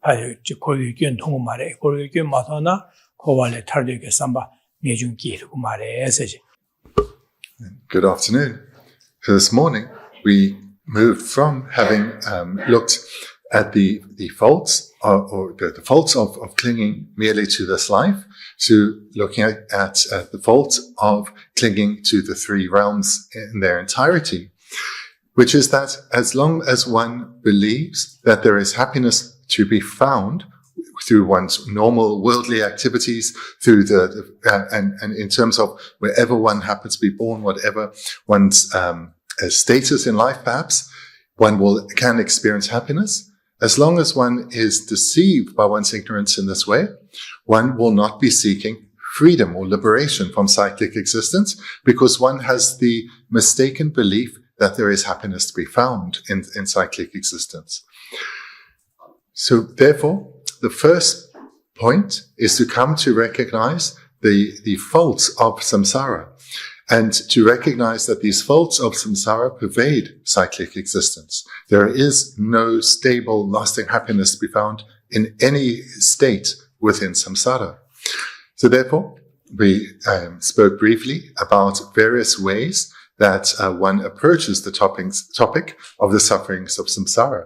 고유견 통고 말해. 고유견 마서나 고발에 탈되게 삼바 내중기고 말해. 에서지. Good afternoon. So this morning we moved from having looked at the faults or the faults of clinging merely to this life to looking at the faults of clinging to the three realms in their entirety, which is that as long as one believes that there is happiness to be found through one's normal worldly activities, through and in terms of wherever one happens to be born, whatever one's status in life, perhaps one can experience happiness. As long as one is deceived by one's ignorance in this way, one will not be seeking freedom or liberation from cyclic existence, because one has the mistaken belief that there is happiness to be found in cyclic existence. So therefore, the first point is to come to recognize the faults of samsara, and to recognize that these faults of samsara pervade cyclic existence. There is no stable, lasting happiness to be found in any state within samsara. So therefore, we spoke briefly about various ways that one approaches the topic of the sufferings of samsara.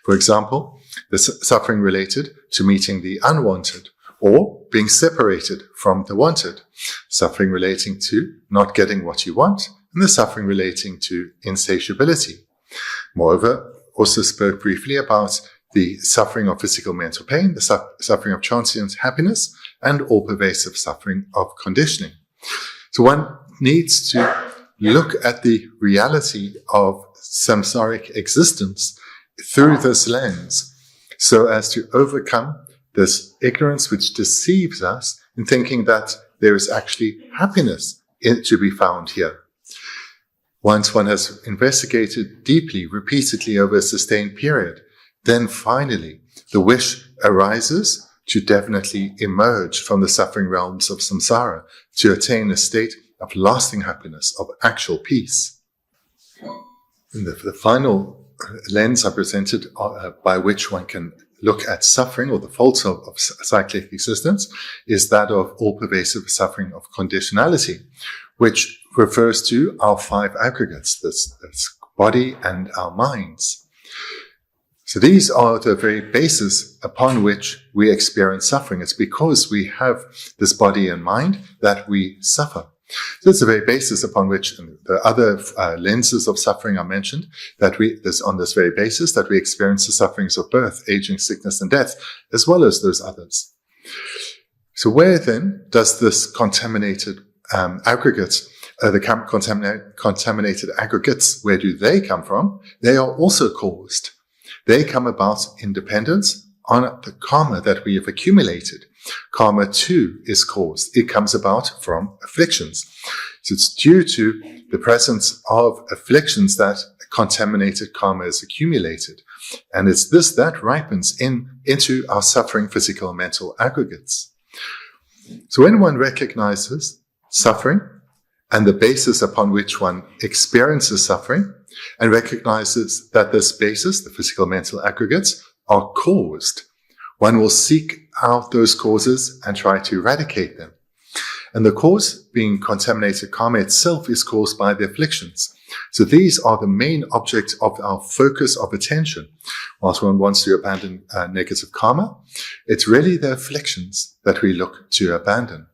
For example, the suffering related to meeting the unwanted, or being separated from the wanted, suffering relating to not getting what you want, and the suffering relating to insatiability. Moreover, also spoke briefly about the suffering of physical mental pain, the suffering of transient happiness, and all-pervasive suffering of conditioning. So one needs to look at the reality of samsaric existence through this lens, so as to overcome this ignorance which deceives us in thinking that there is actually happiness to be found here. Once one has investigated deeply, repeatedly over a sustained period, then finally the wish arises to definitely emerge from the suffering realms of samsara, to attain a state of lasting happiness, of actual peace. And the final lens I presented by which one can look at suffering or the faults of cyclic existence is that of all-pervasive suffering of conditionality, which refers to our five aggregates, this body and our minds. So these are the very basis upon which we experience suffering. It's because we have this body and mind that we suffer. So it's the very basis upon which the other lenses of suffering are mentioned, on this very basis that we experience the sufferings of birth, aging, sickness, and death, as well as those others. So where then does this contaminated aggregates, contaminated aggregates, where do they come from? They are also caused. They come about in dependence on the karma that we have accumulated. Karma too is caused. It comes about from afflictions. So it's due to the presence of afflictions that contaminated karma is accumulated. And it's this that ripens into our suffering physical and mental aggregates. So when one recognizes suffering and the basis upon which one experiences suffering, and recognizes that this basis, the physical and mental aggregates, are caused, one will seek out those causes and try to eradicate them. And the cause, being contaminated karma itself, is caused by the afflictions. So these are the main object of our focus of attention. Whilst one wants to abandon negative karma, it's really the afflictions that we look to abandon.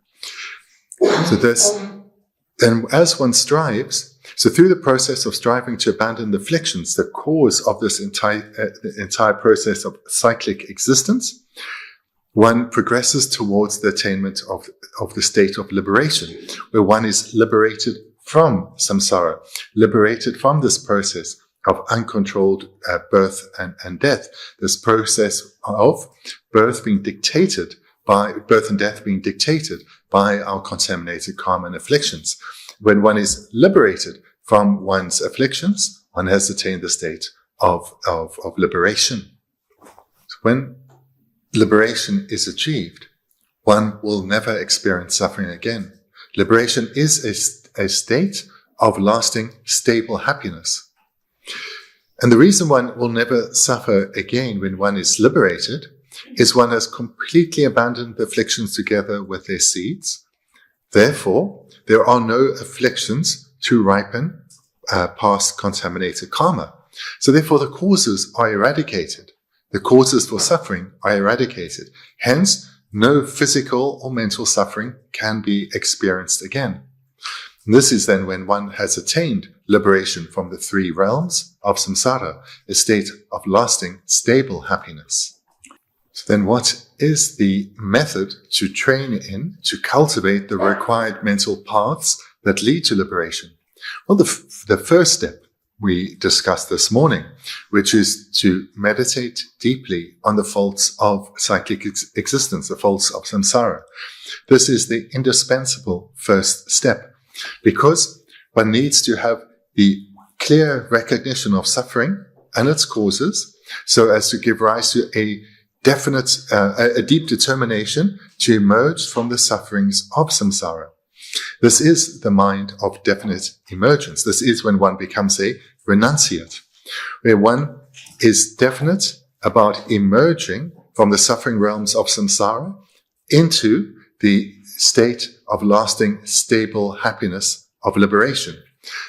So then as one strives, so through the process of striving to abandon the afflictions, the cause of this entire process of cyclic existence, one progresses towards the attainment of the state of liberation, where one is liberated from samsara, liberated from this process of uncontrolled birth and death, this process of birth and death being dictated by our contaminated karma and afflictions. When one is liberated from one's afflictions, one has attained the state of liberation. So when liberation is achieved, one will never experience suffering again. Liberation is a state of lasting, stable happiness. And the reason one will never suffer again when one is liberated is one has completely abandoned the afflictions together with their seeds. Therefore, there are no afflictions to ripen past contaminated karma. So therefore the causes are eradicated. The causes for suffering are eradicated. Hence, no physical or mental suffering can be experienced again. And this is then when one has attained liberation from the three realms of samsara, a state of lasting, stable happiness. So then what is the method to train in, to cultivate the required mental paths that lead to liberation? Well, the first step we discussed this morning, which is to meditate deeply on the faults of cyclic existence, the faults of samsara. This is the indispensable first step, because one needs to have the clear recognition of suffering and its causes, so as to give rise to a definite, a deep determination to emerge from the sufferings of samsara. This is the mind of definite emergence. This is when one becomes a renunciate, where one is definite about emerging from the suffering realms of samsara into the state of lasting, stable happiness of liberation.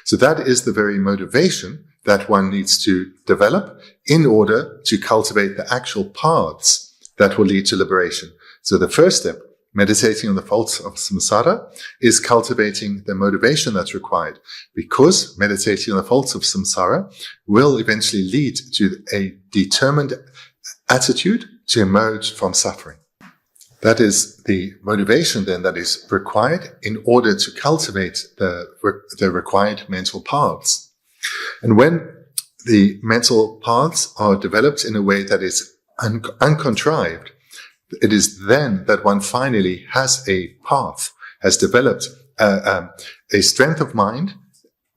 So that is the very motivation that one needs to develop in order to cultivate the actual paths that will lead to liberation. So the first step, meditating on the faults of samsara, is cultivating the motivation that's required, because meditating on the faults of samsara will eventually lead to a determined attitude to emerge from suffering. That is the motivation then that is required in order to cultivate the required mental paths. And when the mental paths are developed in a way that is uncontrived, it is then that one finally has a path, has developed a strength of mind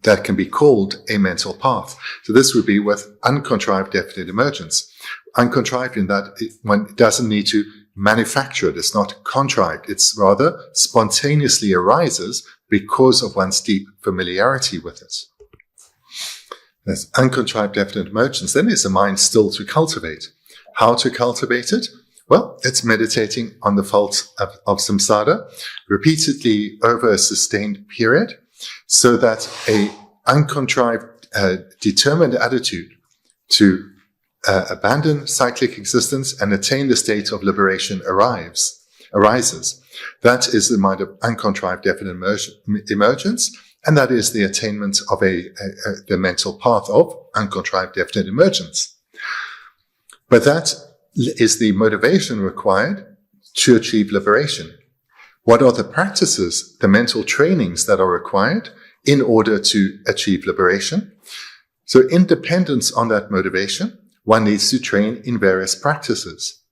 that can be called a mental path. So this would be with uncontrived definite emergence. Uncontrived in that one doesn't need to manufacture it. It's not contrived. It's rather spontaneously arises because of one's deep familiarity with it. There's uncontrived definite emergence. Then is a mind still to cultivate. How to cultivate it? Well, it's meditating on the faults of samsara repeatedly over a sustained period, so that a uncontrived, determined attitude to abandon cyclic existence and attain the state of liberation arises. That is the mind of uncontrived definite emergence, and that is the attainment of the mental path of uncontrived definite emergence. But that is the motivation required to achieve liberation. What are the practices, the mental trainings that are required in order to achieve liberation? So in dependence on that motivation, one needs to train in various practices.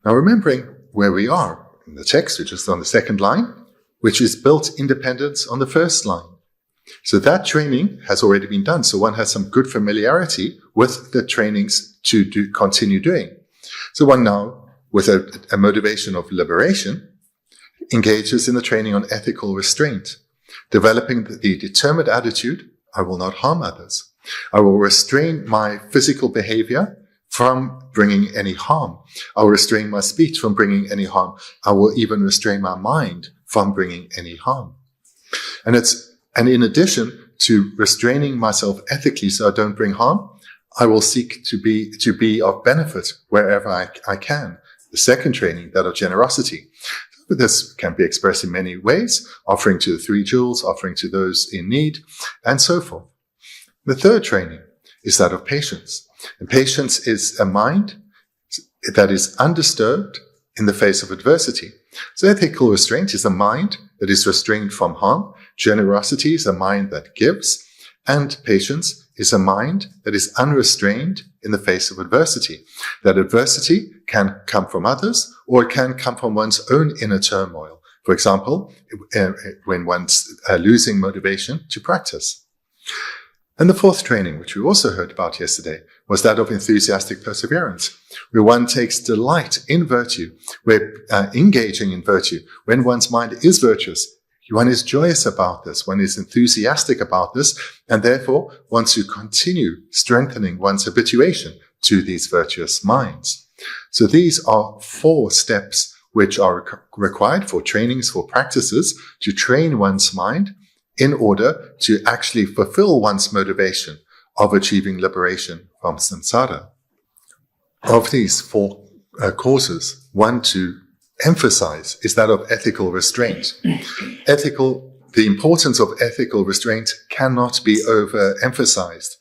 Now, remembering where we are in the text, which is on the second line, which is built in dependence on the first line. So that training has already been done. So one has some good familiarity with the trainings to continue doing. So one now, with a motivation of liberation, engages in the training on ethical restraint, developing the determined attitude, I will not harm others. I will restrain my physical behavior from bringing any harm. I will restrain my speech from bringing any harm. I will even restrain my mind from bringing any harm. And in addition to restraining myself ethically so I don't bring harm, I will seek to be of benefit wherever I can. The second training, that of generosity. This can be expressed in many ways, offering to the 3 jewels, offering to those in need, and so forth. The third training is that of patience. And patience is a mind that is undisturbed in the face of adversity. So ethical restraint is a mind that is restrained from harm. Generosity is a mind that gives. And patience is a mind that is unrestrained in the face of adversity. That adversity can come from others, or it can come from one's own inner turmoil. For example, when one's losing motivation to practice. And the fourth training, which we also heard about yesterday, was that of enthusiastic perseverance, where one takes delight in virtue, where engaging in virtue, when one's mind is virtuous, one is joyous about this, one is enthusiastic about this, and therefore wants to continue strengthening one's habituation to these virtuous minds. So these are 4 steps which are required for trainings, for practices, to train one's mind in order to actually fulfill one's motivation of achieving liberation from samsara. Of these 4 causes, one to emphasize is that of ethical restraint. The importance of ethical restraint cannot be overemphasized.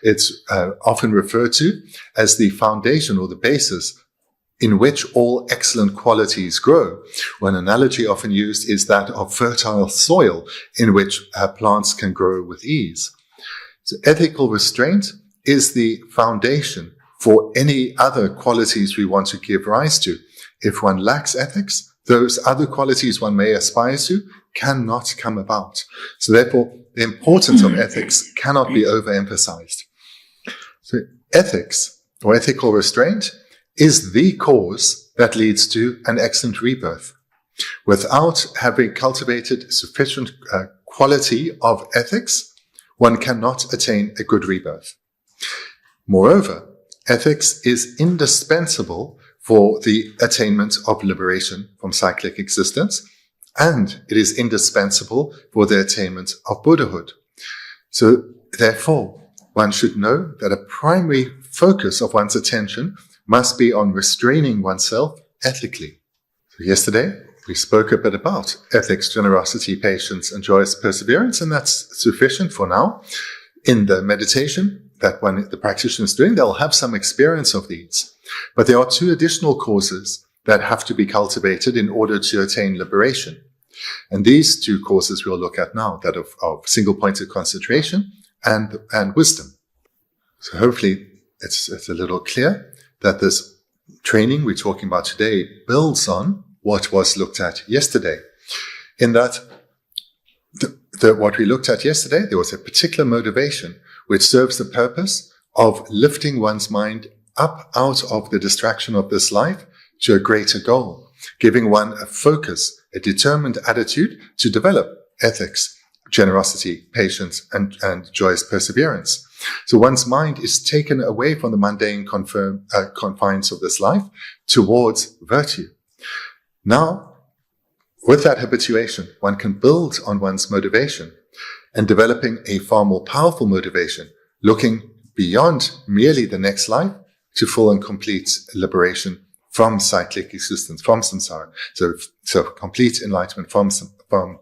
It's often referred to as the foundation or the basis in which all excellent qualities grow. One analogy often used is that of fertile soil in which plants can grow with ease. So ethical restraint is the foundation for any other qualities we want to give rise to. If one lacks ethics, those other qualities one may aspire to cannot come about. So therefore, the importance of ethics cannot be overemphasized. So ethics, or ethical restraint, is the cause that leads to an excellent rebirth. Without having cultivated sufficient quality of ethics, one cannot attain a good rebirth. Moreover, ethics is indispensable for the attainment of liberation from cyclic existence, and it is indispensable for the attainment of Buddhahood. So, therefore, one should know that a primary focus of one's attention must be on restraining oneself ethically. So yesterday, we spoke a bit about ethics, generosity, patience, and joyous perseverance, and that's sufficient for now. In the meditation that the practitioner is doing, they'll have some experience of these. But there are 2 additional causes that have to be cultivated in order to attain liberation. And these 2 causes we'll look at now, that of single-pointed concentration and wisdom. So hopefully it's a little clear that this training we're talking about today builds on what was looked at yesterday. In that, what we looked at yesterday, there was a particular motivation which serves the purpose of lifting one's mind up out of the distraction of this life to a greater goal, giving one a focus, a determined attitude to develop ethics, generosity, patience, and joyous perseverance. So one's mind is taken away from the mundane confines of this life towards virtue. Now, with that habituation, one can build on one's motivation and developing a far more powerful motivation, looking beyond merely the next life to full and complete liberation from cyclic existence, from samsara. So complete enlightenment from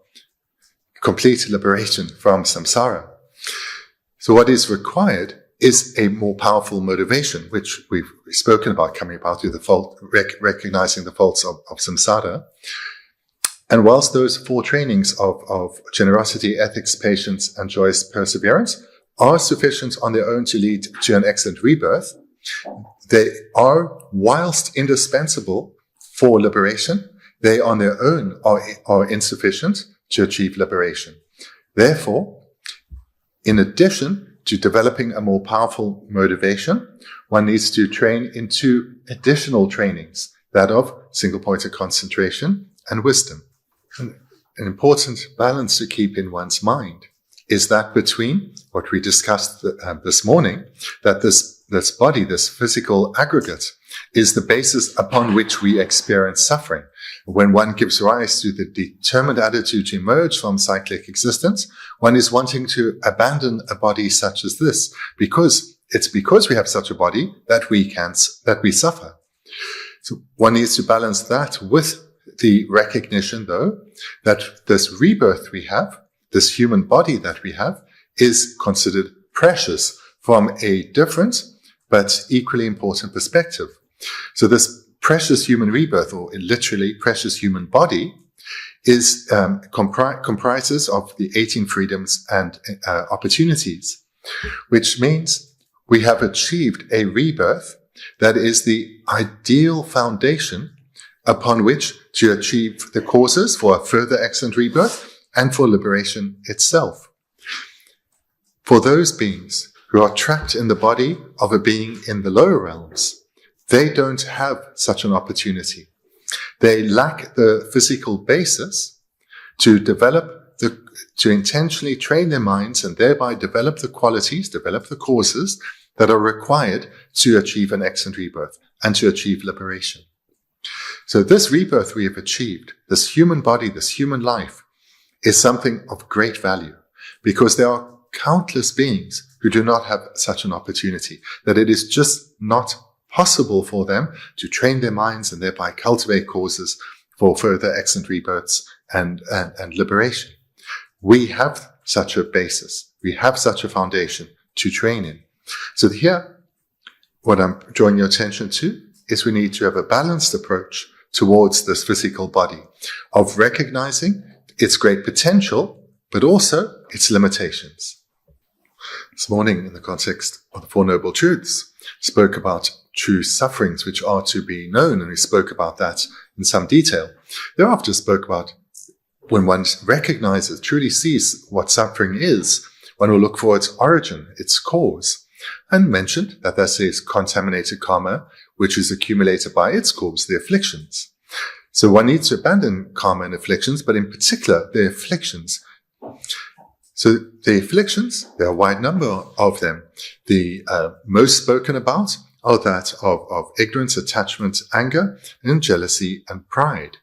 complete liberation from samsara. So what is required is a more powerful motivation, which we've spoken about, coming about through the fault, recognizing the faults of samsara. And whilst those 4 trainings of generosity, ethics, patience, and joyous perseverance are sufficient on their own to lead to an excellent rebirth, they are, whilst indispensable for liberation, they on their own are insufficient to achieve liberation. Therefore, in addition to developing a more powerful motivation, one needs to train in 2 additional trainings, that of single-pointed concentration and wisdom. An important balance to keep in one's mind is that between what we discussed this morning, that this body, this physical aggregate, is the basis upon which we experience suffering. When one gives rise to the determined attitude to emerge from cyclic existence, one is wanting to abandon a body such as this, because we have such a body that we suffer. So one needs to balance that with the recognition, though, that this rebirth we have, this human body that we have, is considered precious from a different but equally important perspective. So this precious human rebirth, or literally precious human body, is comprises of the 18 freedoms and opportunities, which means we have achieved a rebirth that is the ideal foundation upon which to achieve the causes for a further excellent rebirth and for liberation itself. For those beings who are trapped in the body of a being in the lower realms, they don't have such an opportunity. They lack the physical basis to intentionally train their minds and thereby develop the qualities, develop the causes that are required to achieve an excellent rebirth and to achieve liberation. So this rebirth we have achieved, this human body, this human life, is something of great value, because there are countless beings who do not have such an opportunity, that it is just not possible for them to train their minds and thereby cultivate causes for further excellent rebirths and liberation. We have such a basis. We have such a foundation to train in. So here, what I'm drawing your attention to is we need to have a balanced approach towards this physical body, of recognizing its great potential, but also its limitations. This morning, in the context of the Four Noble Truths, spoke about true sufferings which are to be known, and we spoke about that in some detail. Thereafter spoke about when one recognizes, truly sees what suffering is, one will look for its origin, its cause, and mentioned that this is contaminated karma, which is accumulated by its cause, the afflictions. So one needs to abandon karma and afflictions, but in particular, the afflictions. So the afflictions, there are a wide number of them. The most spoken about are that of ignorance, attachment, anger, and jealousy and pride.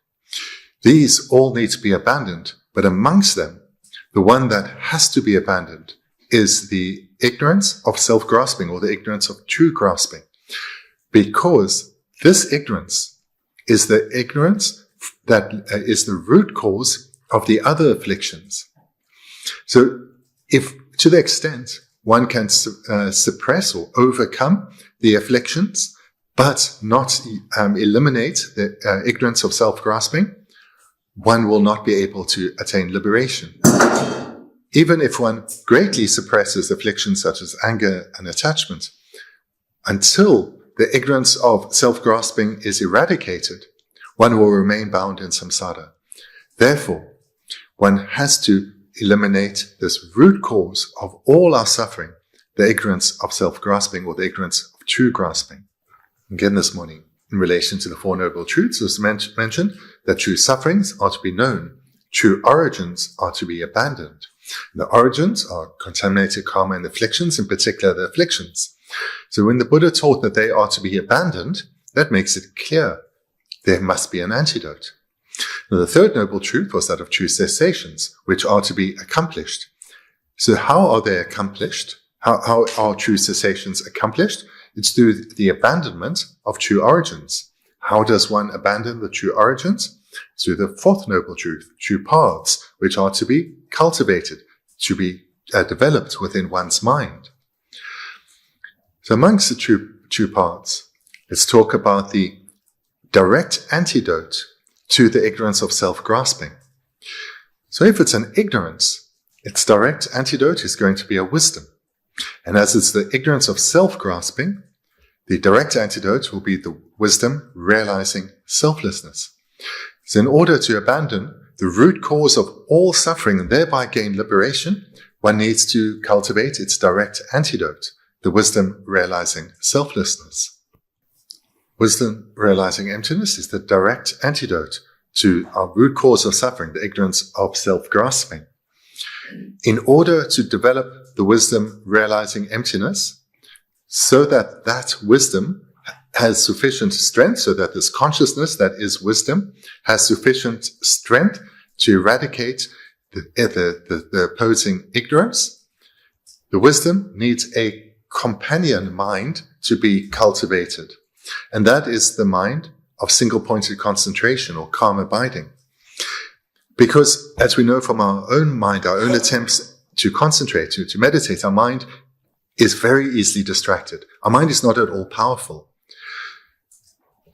These all need to be abandoned, but amongst them, the one that has to be abandoned is the ignorance of self-grasping, or the ignorance of true grasping. Because this ignorance is the ignorance that is the root cause of the other afflictions. So if, to the extent, one can suppress or overcome the afflictions, but not eliminate the ignorance of self-grasping, one will not be able to attain liberation. Even if one greatly suppresses afflictions such as anger and attachment, until the ignorance of self-grasping is eradicated, one will remain bound in samsara. Therefore, one has to eliminate this root cause of all our suffering, the ignorance of self-grasping, or the ignorance of true grasping. Again this morning, in relation to the Four Noble Truths, it was mentioned that true sufferings are to be known, true origins are to be abandoned. And the origins are contaminated karma and afflictions, in particular the afflictions. So when the Buddha taught that they are to be abandoned, that makes it clear there must be an antidote. Now, the third noble truth was that of true cessations, which are to be accomplished. So how are they accomplished? How are true cessations accomplished? It's through the abandonment of true origins. How does one abandon the true origins? Through the fourth noble truth, true paths, which are to be cultivated, to be developed within one's mind. So amongst the true paths, let's talk about the direct antidote to the ignorance of self-grasping. So if it's an ignorance, its direct antidote is going to be a wisdom. And as it's the ignorance of self-grasping, the direct antidote will be the wisdom realizing selflessness. So in order to abandon the root cause of all suffering and thereby gain liberation, one needs to cultivate its direct antidote, the wisdom realizing selflessness. Wisdom realizing emptiness is the direct antidote to our root cause of suffering, the ignorance of self-grasping. In order to develop the wisdom realizing emptiness, so that that wisdom has sufficient strength, so that this consciousness that is wisdom has sufficient strength to eradicate the opposing ignorance, the wisdom needs a companion mind to be cultivated. And that is the mind of single-pointed concentration, or calm abiding. Because, as we know from our own mind, our own attempts to concentrate, to meditate, our mind is very easily distracted. Our mind is not at all powerful.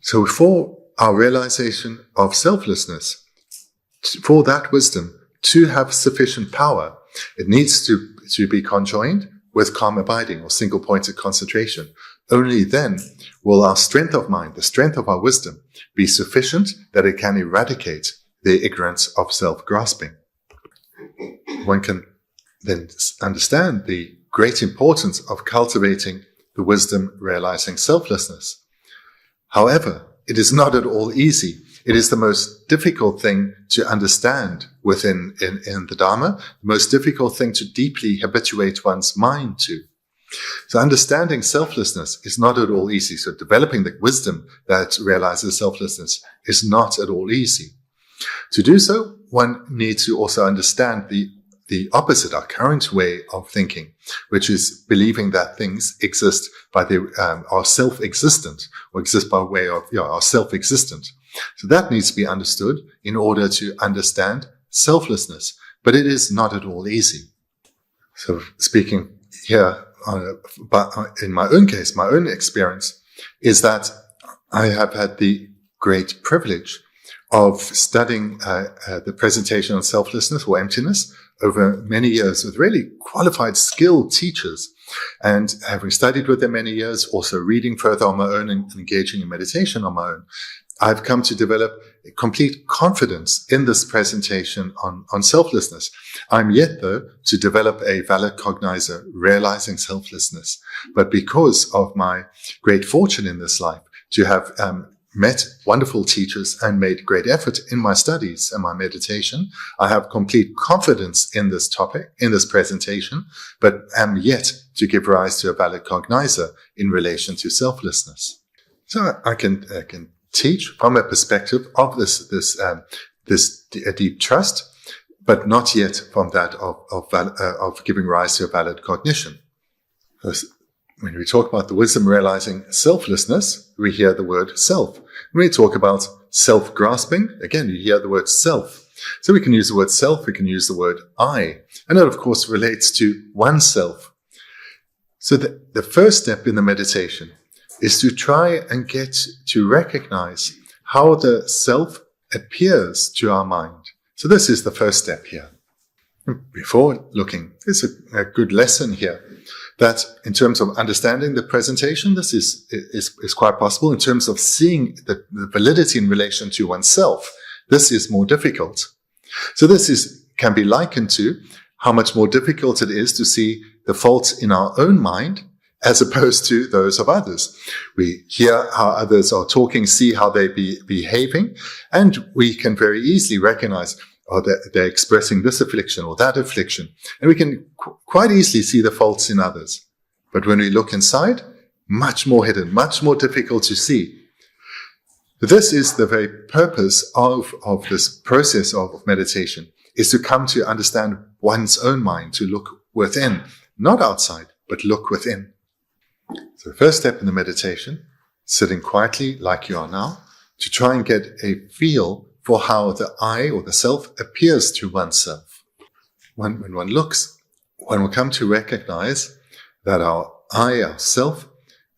So for our realization of selflessness, for that wisdom to have sufficient power, it needs to be conjoined with calm abiding, or single-pointed concentration. Only then will our strength of mind, the strength of our wisdom, be sufficient that it can eradicate the ignorance of self-grasping. One can then understand the great importance of cultivating the wisdom realizing selflessness. However, it is not at all easy. It is the most difficult thing to understand within in the Dharma, the most difficult thing to deeply habituate one's mind to. So understanding selflessness is not at all easy. So developing the wisdom that realizes selflessness is not at all easy. To do so, one needs to also understand the opposite, our current way of thinking, which is believing that things exist by are self-existent, or exist by way of, are self-existent. So that needs to be understood in order to understand selflessness. But it is not at all easy. So speaking here, in my own case, my own experience is that I have had the great privilege of studying the presentation on selflessness or emptiness over many years with really qualified, skilled teachers. And having studied with them many years, also reading further on my own and engaging in meditation on my own, I've come to develop a complete confidence in this presentation on selflessness. I'm yet, though, to develop a valid cognizer realizing selflessness. But because of my great fortune in this life to have met wonderful teachers and made great effort in my studies and my meditation, I have complete confidence in this topic, in this presentation, but am yet to give rise to a valid cognizer in relation to selflessness. So I can teach from a perspective of this deep trust, but not yet from that of giving rise to a valid cognition. When we talk about the wisdom realizing selflessness, we hear the word self. When we talk about self-grasping, again, you hear the word self. So we can use the word self, we can use the word I. And that, of course, relates to oneself. So the first step in the meditation is to try and get to recognize how the self appears to our mind. So this is the first step here. Before looking, there's a good lesson here that in terms of understanding the presentation, this is quite possible. In terms of seeing the validity in relation to oneself, this is more difficult. So this can be likened to how much more difficult it is to see the faults in our own mind as opposed to those of others. We hear how others are talking, see how they behaving, and we can very easily recognize they're expressing this affliction or that affliction. And we can quite easily see the faults in others. But when we look inside, much more hidden, much more difficult to see. This is the very purpose of this process of meditation, is to come to understand one's own mind, to look within, not outside, but look within. So the first step in the meditation, sitting quietly like you are now, to try and get a feel for how the I or the self appears to oneself. When one looks, one will come to recognize that our I, our self,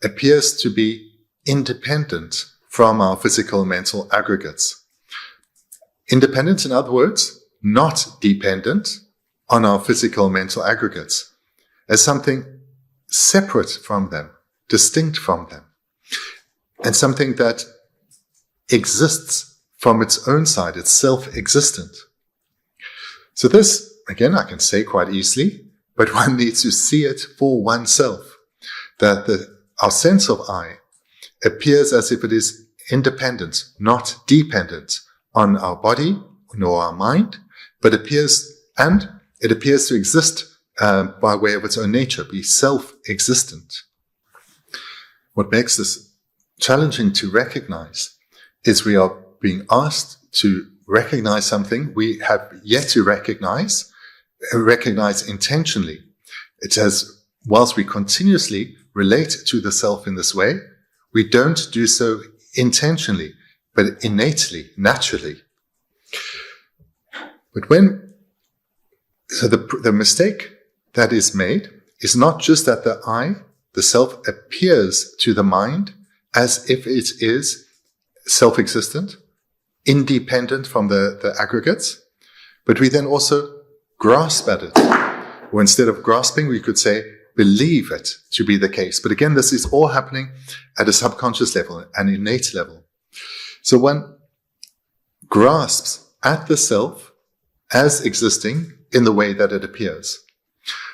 appears to be independent from our physical and mental aggregates. Independent, in other words, not dependent on our physical and mental aggregates, as something separate from them, distinct from them, and something that exists from its own side. It's self-existent. So this, again, I can say quite easily, but one needs to see it for oneself, that our sense of I appears as if it is independent, not dependent on our body nor our mind, but it appears to exist by way of its own nature, be self-existent. What makes this challenging to recognize is we are being asked to recognize something we have yet to recognize intentionally. It says, whilst we continuously relate to the self in this way, we don't do so intentionally, but innately, naturally. But the mistake that is made is not just that the I, the self, appears to the mind as if it is self-existent, independent from the aggregates, but we then also grasp at it. Or instead of grasping, we could say, believe it to be the case. But again, this is all happening at a subconscious level, an innate level. So one grasps at the self as existing in the way that it appears.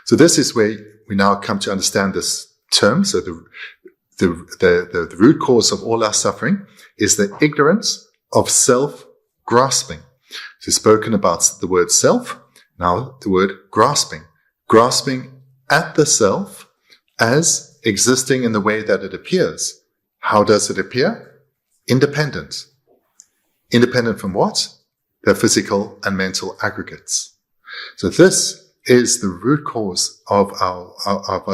So this is where we now come to understand this term. So the root cause of all our suffering is the ignorance of self-grasping. So spoken about the word self, now the word grasping. Grasping at the self as existing in the way that it appears. How does it appear? Independent. Independent from what? Their physical and mental aggregates. So this is the root cause of our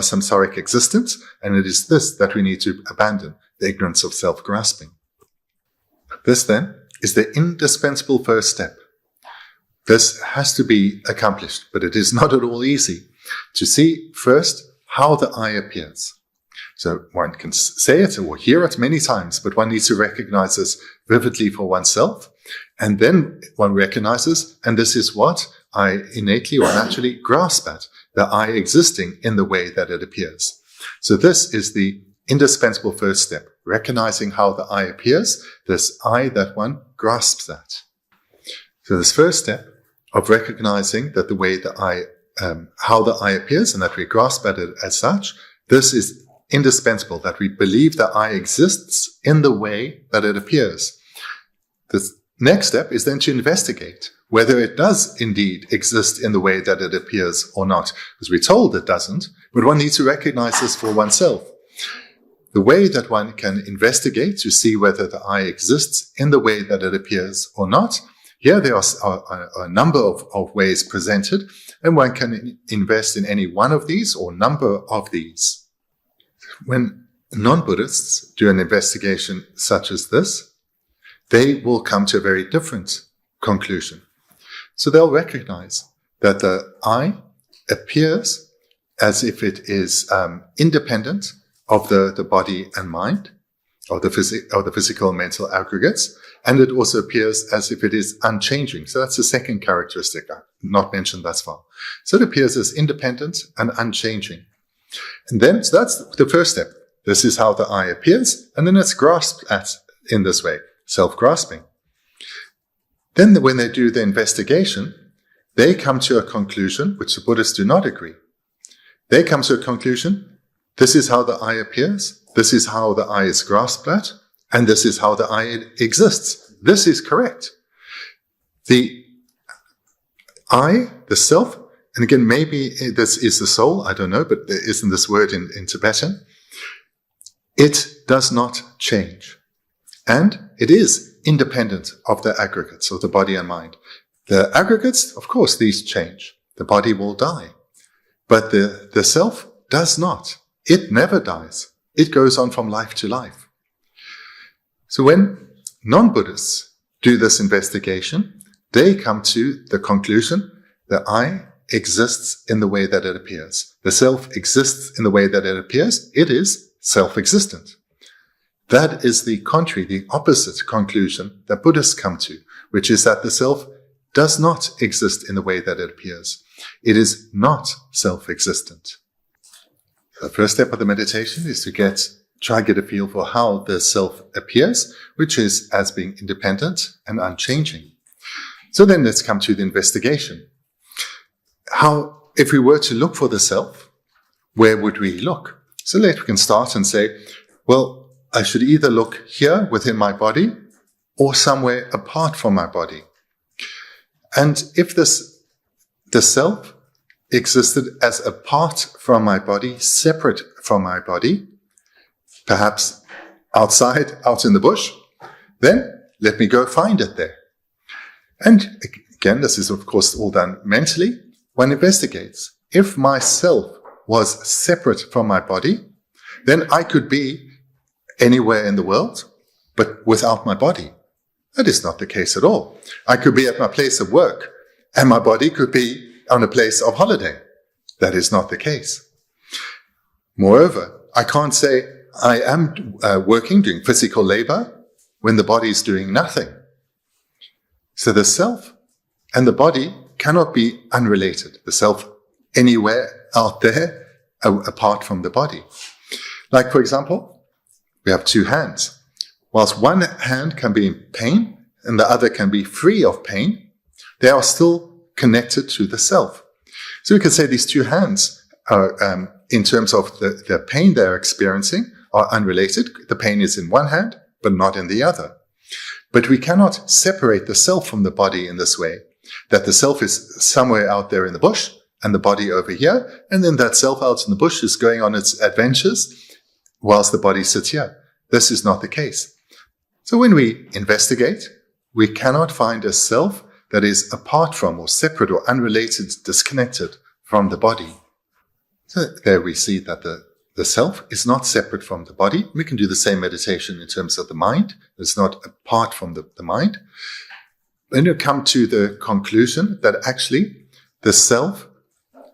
samsaric existence, and it is this that we need to abandon, the ignorance of self-grasping. This then is the indispensable first step. This has to be accomplished, but it is not at all easy to see first how the I appears. So one can say it or hear it many times, but one needs to recognize this vividly for oneself. And then one recognizes, and this is what I innately or naturally grasp at, the I existing in the way that it appears. So this is the indispensable first step, recognizing how the I appears, this I that one grasps at. So this first step of recognizing that the way that how the I appears and that we grasp at it as such, this is indispensable, that we believe that I exists in the way that it appears. The next step is then to investigate whether it does indeed exist in the way that it appears or not. Because we're told it doesn't, but one needs to recognize this for oneself. The way that one can investigate to see whether the I exists in the way that it appears or not, here there are a number of ways presented, and one can invest in any one of these or number of these. When non-Buddhists do an investigation such as this, they will come to a very different conclusion. So they'll recognize that the I appears as if it is independent of the body and mind, or the physical and mental aggregates, and it also appears as if it is unchanging. So that's the second characteristic I've not mentioned thus far. So it appears as independent and unchanging. And then, so that's the first step. This is how the I appears, and then it's grasped at in this way, self-grasping. Then when they do the investigation, they come to a conclusion, which the Buddhists do not agree. They come to a conclusion, this is how the I appears, this is how the I is grasped at, and this is how the I exists. This is correct. The I, the self, and again, maybe this is the soul, I don't know, but there isn't this word in Tibetan. It does not change. And it is independent of the aggregates, of the body and mind. The aggregates, of course, these change. The body will die. But the self does not. It never dies. It goes on from life to life. So when non-Buddhists do this investigation, they come to the conclusion that I exists in the way that it appears. The self exists in the way that it appears. It is self-existent. That is the contrary, the opposite conclusion that Buddhists come to, which is that the self does not exist in the way that it appears. It is not self-existent. The first step of the meditation is to try to get a feel for how the self appears, which is as being independent and unchanging. So then let's come to the investigation. If we were to look for the self, where would we look? So we can start and say, well, I should either look here within my body or somewhere apart from my body. And if the self existed as apart from my body, separate from my body, perhaps outside, out in the bush, then let me go find it there. And again, this is of course all done mentally. One investigates. If myself was separate from my body, then I could be anywhere in the world, but without my body. That is not the case at all. I could be at my place of work, and my body could be on a place of holiday. That is not the case. Moreover, I can't say I am working, doing physical labor, when the body is doing nothing. So the self and the body cannot be unrelated. The self anywhere out there apart from the body. Like, for example, we have two hands. Whilst one hand can be in pain and the other can be free of pain, they are still connected to the self. So we can say these two hands are, in terms of the pain they're experiencing, are unrelated. The pain is in one hand, but not in the other. But we cannot separate the self from the body in this way, that the self is somewhere out there in the bush and the body over here, and then that self out in the bush is going on its adventures whilst the body sits here. This is not the case. So when we investigate, we cannot find a self that is apart from or separate or unrelated, disconnected from the body. So there we see that the self is not separate from the body. We can do the same meditation in terms of the mind. It's not apart from the mind. Then you come to the conclusion that actually the self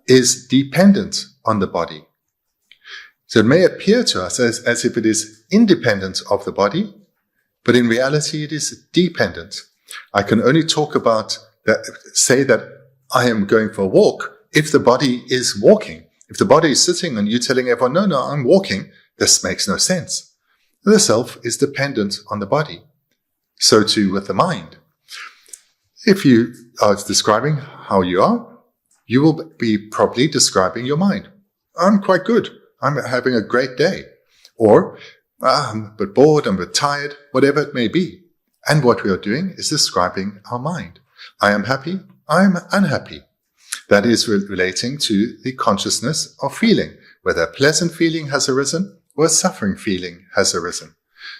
is dependent on the body. So it may appear to us as if it is independent of the body, but in reality it is dependent. I can only talk about that, say that I am going for a walk if the body is walking. If the body is sitting and you're telling everyone, no, I'm walking, this makes no sense. The self is dependent on the body. So too with the mind. If you are describing how you are, you will be probably describing your mind. I'm quite good. I'm having a great day. Or, I'm a bit bored, I'm a bit tired, whatever it may be. And what we are doing is describing our mind. I am happy, I am unhappy. That is relating to the consciousness of feeling, whether a pleasant feeling has arisen or a suffering feeling has arisen.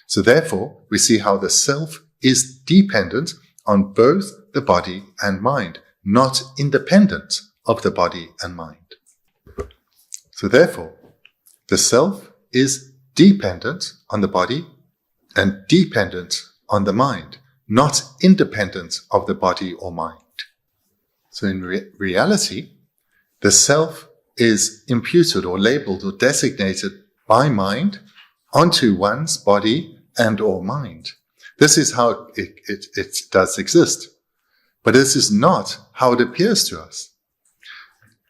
So therefore, we see how the self is dependent on both the body and mind, not independent of the body and mind. So therefore, the self is dependent on the body and dependent on the mind, not independent of the body or mind. So in reality, the self is imputed or labeled or designated by mind onto one's body and or mind. This is how it does exist. But this is not how it appears to us.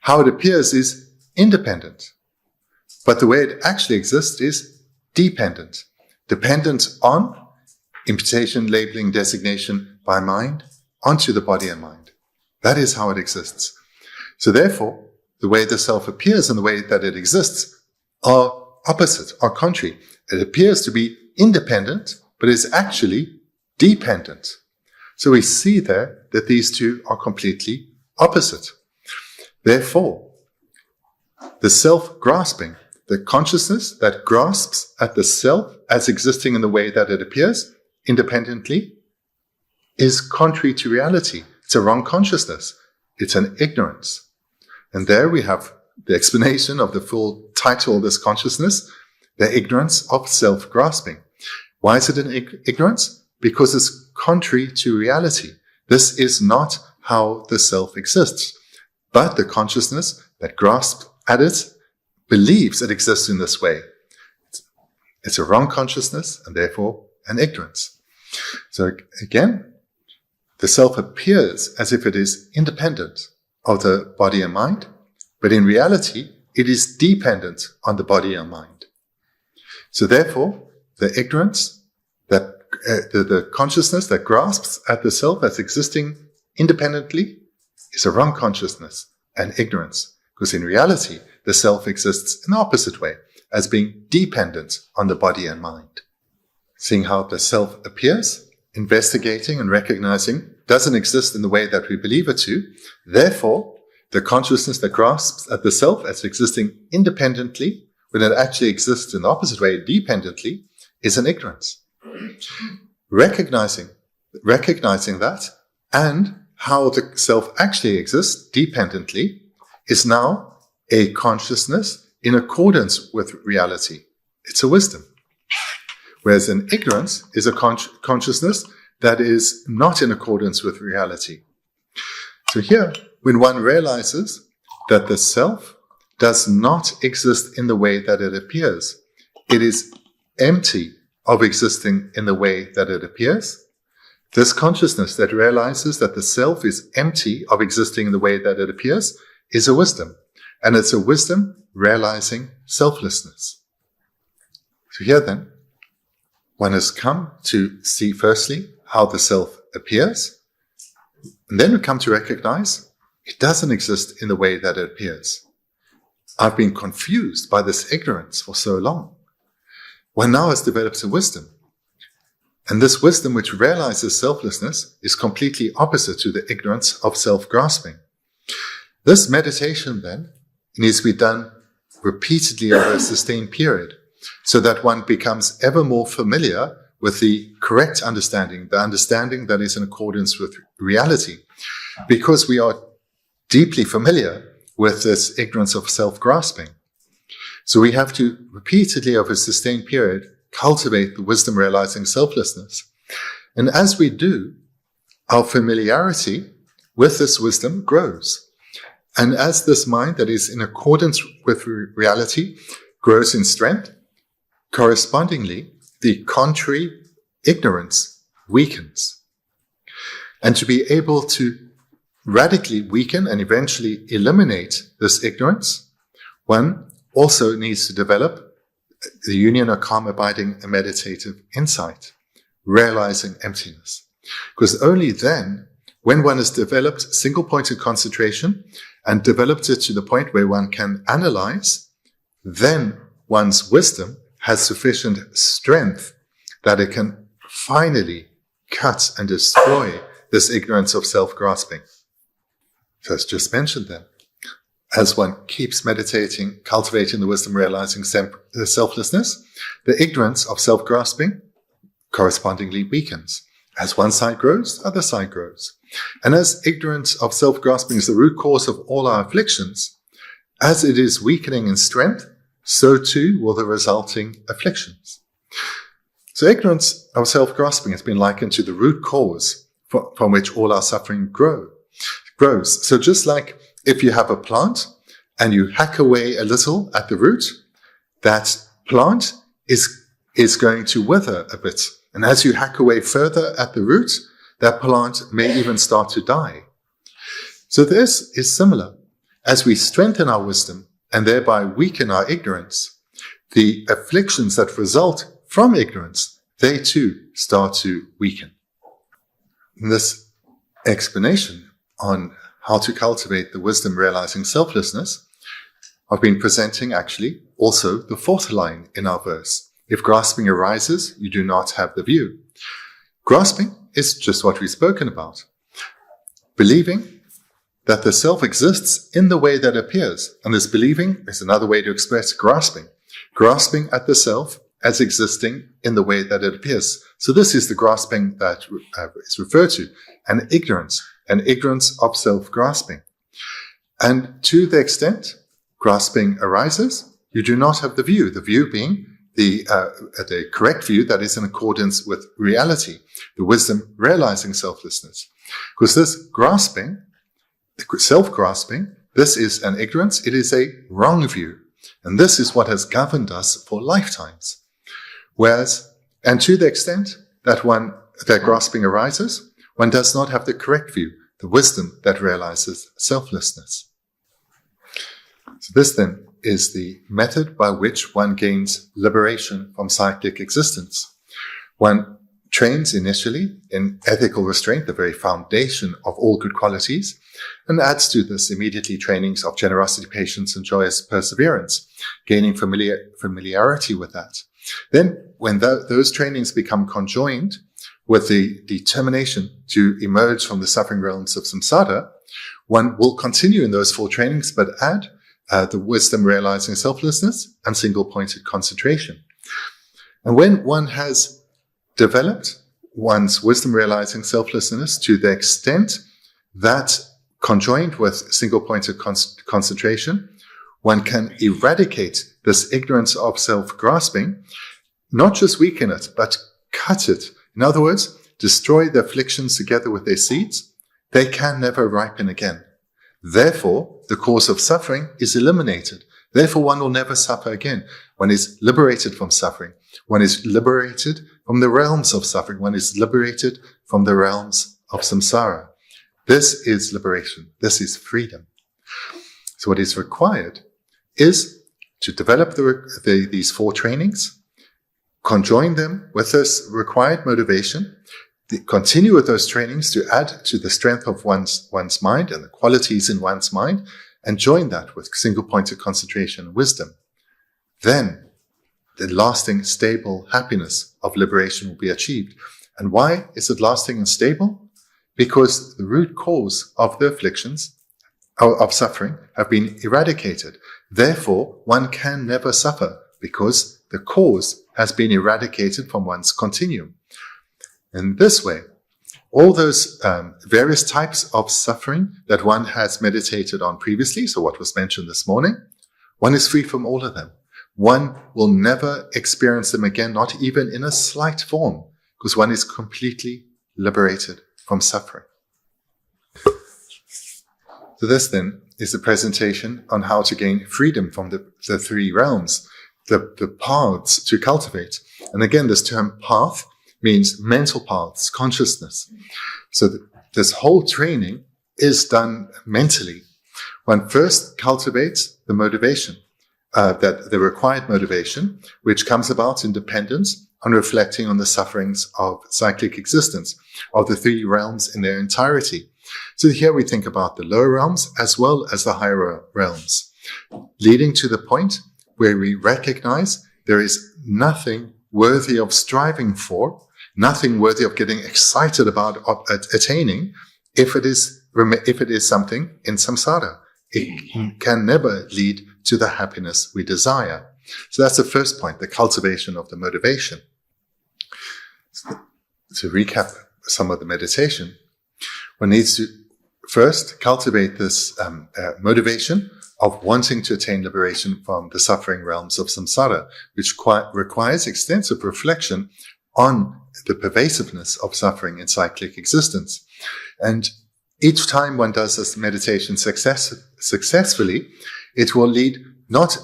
How it appears is independent. But the way it actually exists is dependent. Dependent on imputation, labeling, designation by mind onto the body and mind. That is how it exists. So therefore, the way the self appears and the way that it exists are opposite, are contrary. It appears to be independent, but is actually dependent. So we see there that these two are completely opposite. Therefore, the self-grasping, the consciousness that grasps at the self as existing in the way that it appears independently, is contrary to reality. It's a wrong consciousness. It's an ignorance. And there we have the explanation of the full title of this consciousness, the ignorance of self-grasping. Why is it an ignorance? Because it's contrary to reality. This is not how the self exists. But the consciousness that grasps at it believes it exists in this way. It's a wrong consciousness and therefore an ignorance. So again, the self appears as if it is independent of the body and mind, but in reality, it is dependent on the body and mind. So therefore, the ignorance, that the consciousness that grasps at the self as existing independently is a wrong consciousness and ignorance, because in reality, the self exists in the opposite way, as being dependent on the body and mind. Seeing how the self appears, investigating and recognizing, doesn't exist in the way that we believe it to. Therefore, the consciousness that grasps at the self as existing independently, when it actually exists in the opposite way, dependently, is an ignorance. Recognizing that and how the self actually exists dependently is now a consciousness in accordance with reality. It's a wisdom. Whereas an ignorance is a consciousness that is not in accordance with reality. So here, when one realizes that the self does not exist in the way that it appears, it is empty of existing in the way that it appears. This consciousness that realizes that the self is empty of existing in the way that it appears is a wisdom. And it's a wisdom realizing selflessness. So here then, one has come to see firstly how the self appears, and then we come to recognize it doesn't exist in the way that it appears. I've been confused by this ignorance for so long. One now has developed a wisdom. And this wisdom which realizes selflessness is completely opposite to the ignorance of self-grasping. This meditation then needs to be done repeatedly over a sustained period, so that one becomes ever more familiar with the correct understanding, the understanding that is in accordance with reality, because we are deeply familiar with this ignorance of self-grasping. So we have to repeatedly over a sustained period cultivate the wisdom realizing selflessness. And as we do, our familiarity with this wisdom grows. And as this mind that is in accordance with reality grows in strength, correspondingly, the contrary ignorance weakens. And to be able to radically weaken and eventually eliminate this ignorance, one also needs to develop the union of calm abiding and meditative insight, realizing emptiness. Because only then, when one has developed single-pointed concentration and developed it to the point where one can analyze, then one's wisdom has sufficient strength that it can finally cut and destroy this ignorance of self-grasping. So as just mentioned then, as one keeps meditating, cultivating the wisdom realizing selflessness, the ignorance of self-grasping correspondingly weakens. As one side grows, the other side grows. And as ignorance of self-grasping is the root cause of all our afflictions, as it is weakening in strength, so too will the resulting afflictions. So ignorance of self-grasping has been likened to the root cause from which all our suffering grows. So just like if you have a plant and you hack away a little at the root, that plant is going to wither a bit. And as you hack away further at the root, that plant may even start to die. So this is similar. As we strengthen our wisdom and thereby weaken our ignorance, the afflictions that result from ignorance, they too start to weaken. In this explanation on how to cultivate the wisdom realizing selflessness, I've been presenting actually also the fourth line in our verse. If grasping arises, you do not have the view. Grasping is just what we've spoken about. Believing that the self exists in the way that appears. And this believing is another way to express grasping. Grasping at the self as existing in the way that it appears. So this is the grasping that is referred to, an ignorance of self-grasping. And to the extent grasping arises, you do not have the view being the correct view that is in accordance with reality, the wisdom realizing selflessness. Because this grasping, self-grasping, this is an ignorance, it is a wrong view. And this is what has governed us for lifetimes. Whereas, and to the extent that that grasping arises, one does not have the correct view, the wisdom that realizes selflessness. So this then is the method by which one gains liberation from cyclic existence. One trains initially in ethical restraint, the very foundation of all good qualities, and adds to this immediately trainings of generosity, patience, and joyous perseverance, gaining familiarity with that. Then, when those trainings become conjoined with the determination to emerge from the suffering realms of samsara, one will continue in those four trainings, but add the wisdom realizing selflessness and single-pointed concentration. And when one has developed one's wisdom realizing selflessness to the extent that conjoined with single-pointed concentration, one can eradicate this ignorance of self-grasping, not just weaken it, but cut it. In other words, destroy the afflictions together with their seeds. They can never ripen again. Therefore, the cause of suffering is eliminated. Therefore, one will never suffer again. One is liberated from suffering. One is liberated from the realms of suffering. One is liberated from the realms of samsara. This is liberation. This is freedom. So what is required is to develop these four trainings, conjoin them with this required motivation, continue with those trainings to add to the strength of one's mind and the qualities in one's mind, and join that with single-pointed concentration and wisdom. Then the lasting, stable happiness of liberation will be achieved. And why is it lasting and stable? Because the root cause of the afflictions of suffering have been eradicated. Therefore, one can never suffer because the cause has been eradicated from one's continuum. In this way, all those various types of suffering that one has meditated on previously, so what was mentioned this morning, one is free from all of them. One will never experience them again, not even in a slight form, because one is completely liberated from suffering. So this then is the presentation on how to gain freedom from the three realms, the paths to cultivate. And again, this term path means mental paths, consciousness. So this whole training is done mentally. One first cultivates the motivation, that the required motivation, which comes about in dependence on reflecting on the sufferings of cyclic existence, of the three realms in their entirety. So here we think about the lower realms as well as the higher realms, leading to the point where we recognize there is nothing worthy of striving for, nothing worthy of getting excited about attaining, if it is something in samsara. It can never lead to the happiness we desire. So that's the first point, the cultivation of the motivation. To recap some of the meditation, one needs to first cultivate this motivation of wanting to attain liberation from the suffering realms of samsara, which requires extensive reflection on the pervasiveness of suffering in cyclic existence. And each time one does this meditation successfully, it will lead not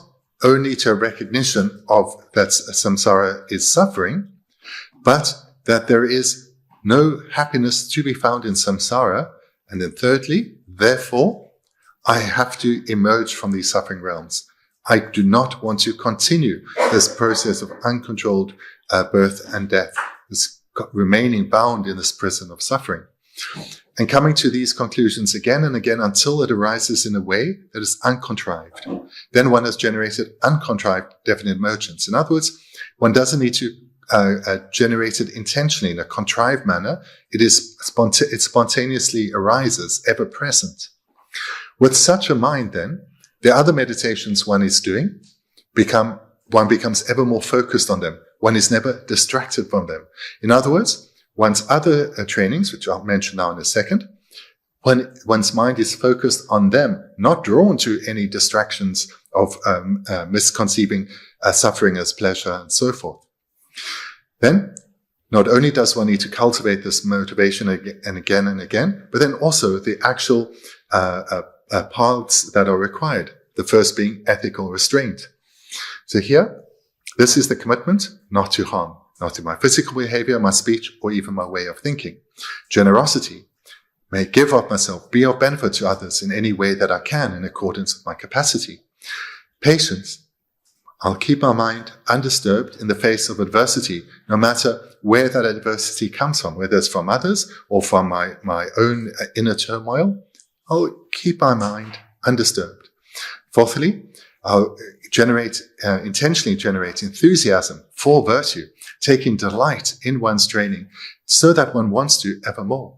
only to a recognition of that samsara is suffering, but that there is no happiness to be found in samsara. And then thirdly, therefore, I have to emerge from these suffering realms. I do not want to continue this process of uncontrolled birth and death, this remaining bound in this prison of suffering. And coming to these conclusions again and again until it arises in a way that is uncontrived. Then one has generated uncontrived definite emergence. In other words, one doesn't need to generate it intentionally in a contrived manner. It spontaneously arises, ever present. With such a mind, then, the other meditations one is doing one becomes ever more focused on them. One is never distracted from them. In other words, one's other trainings, which I'll mention now in a second, when one's mind is focused on them, not drawn to any distractions of misconceiving suffering as pleasure and so forth. Then, not only does one need to cultivate this motivation again and again, but then also the actual paths that are required. The first being ethical restraint. So here, this is the commitment not to harm, not in my physical behavior, my speech, or even my way of thinking. Generosity, may give of myself, be of benefit to others in any way that I can in accordance with my capacity. Patience, I'll keep my mind undisturbed in the face of adversity, no matter where that adversity comes from, whether it's from others or from my own inner turmoil. I'll keep my mind undisturbed. Fourthly, I'll intentionally generate enthusiasm for virtue, taking delight in one's training so that one wants to evermore.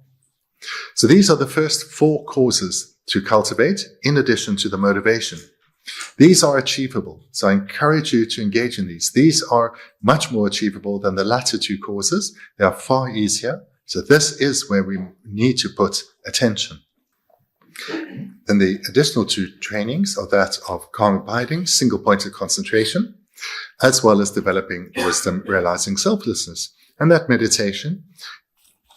So these are the first four causes to cultivate in addition to the motivation. These are achievable, so I encourage you to engage in these. These are much more achievable than the latter two causes. They are far easier, so this is where we need to put attention. Then the additional two trainings are that of calm abiding, single-pointed concentration, as well as developing wisdom, realizing selflessness. And that meditation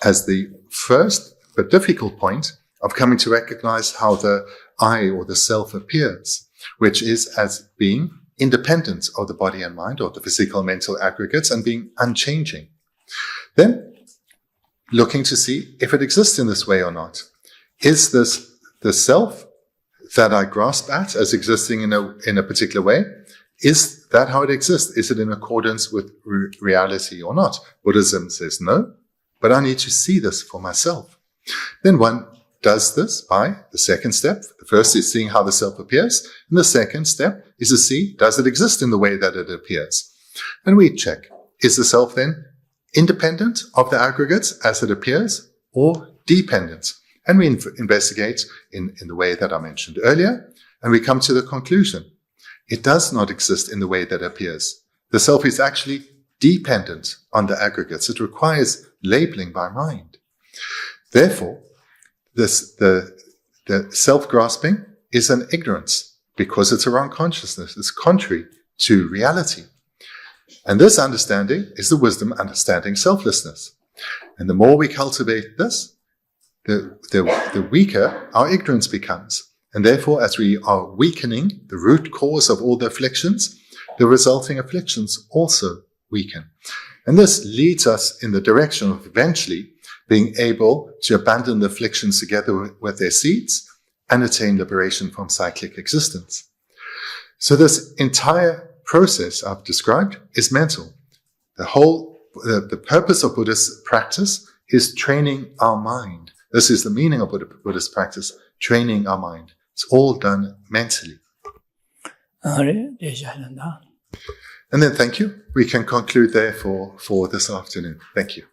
as the first but difficult point of coming to recognize how the I or the self appears, which is as being independent of the body and mind or the physical and mental aggregates and being unchanging. Then looking to see if it exists in this way or not. Is this the self that I grasp at as existing in a particular way? Is that how it exists? Is it in accordance with reality or not? Buddhism says no, but I need to see this for myself. Then one does this by the second step. The first is seeing how the self appears, and the second step is to see, does it exist in the way that it appears? And we check, is the self then independent of the aggregates as it appears, or dependent? And we investigate in the way that I mentioned earlier, and we come to the conclusion. It does not exist in the way that appears. The self is actually dependent on the aggregates. It requires labeling by mind. Therefore, the self-grasping is an ignorance because it's a wrong consciousness. It's contrary to reality. And this understanding is the wisdom understanding selflessness. And the more we cultivate this, the weaker our ignorance becomes. And therefore, as we are weakening the root cause of all the afflictions, the resulting afflictions also weaken. And this leads us in the direction of eventually being able to abandon the afflictions together with their seeds and attain liberation from cyclic existence. So this entire process I've described is mental. The purpose of Buddhist practice is training our mind. This is the meaning of Buddhist practice, training our mind. It's all done mentally. And then thank you. We can conclude there for this afternoon. Thank you.